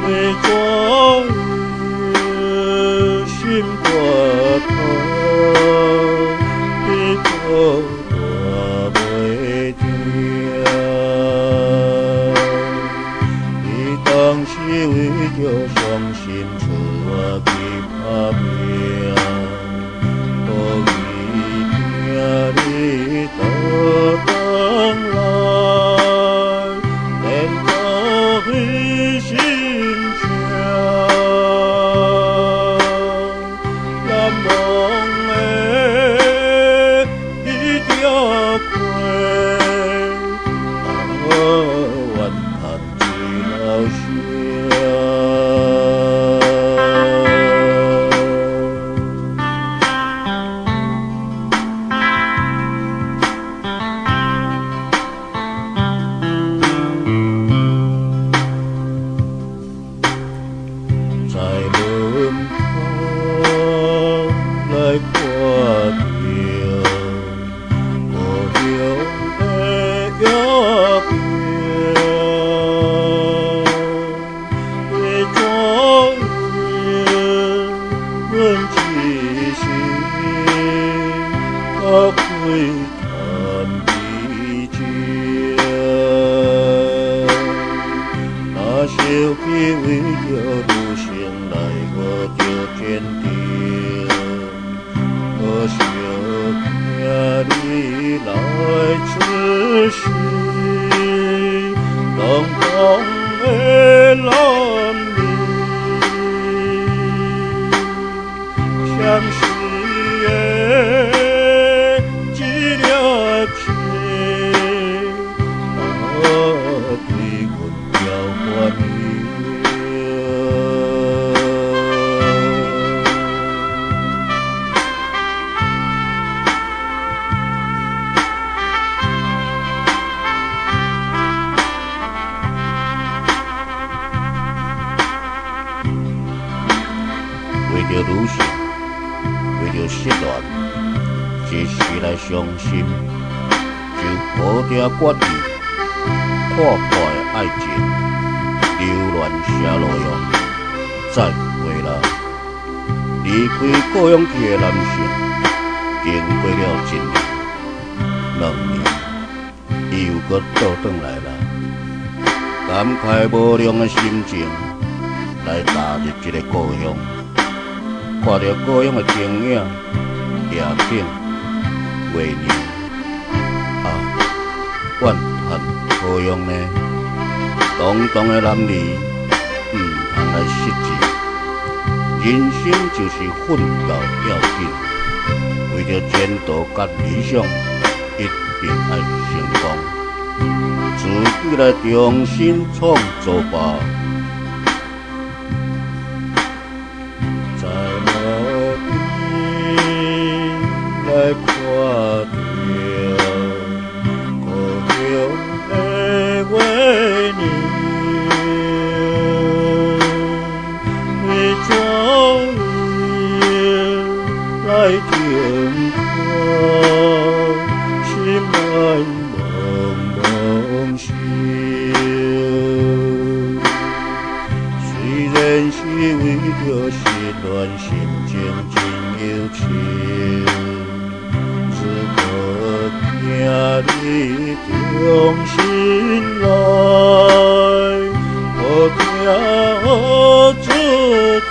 为怎心肝痛，你可我袂听。你当时为着伤心，找我去打拼，可伊听你倒转来，连作彼心情。难忘的彼条溪，怨叹水老声。在轮廓来看着故乡的约定，为怎阮一时较会叹悲情？若想起为着女性来我着坚定，可惜听你来出世，冷冻的男儿，相思的一粒情，对阮交换你。为着女性，为着失恋，一时来伤心，就抱定决意，看破的爱情，流乱写路用，再回来。离开故乡去的男性，经过了1年、2年，伊又搁倒转来啦。感慨无量的心情，来踏入这个故乡。看着故乡的景影、夜景、月亮，怨叹故乡呢，东东的男儿，通来失志。人生就是奋斗要紧，为着前途甲理想，一定要成功，自己来重新创造吧。在路边来看着故乡的月亮，为怎来停靠，心爱茫茫想。虽然是为着失恋，心情真忧情，只可听你重新来，可听我注定。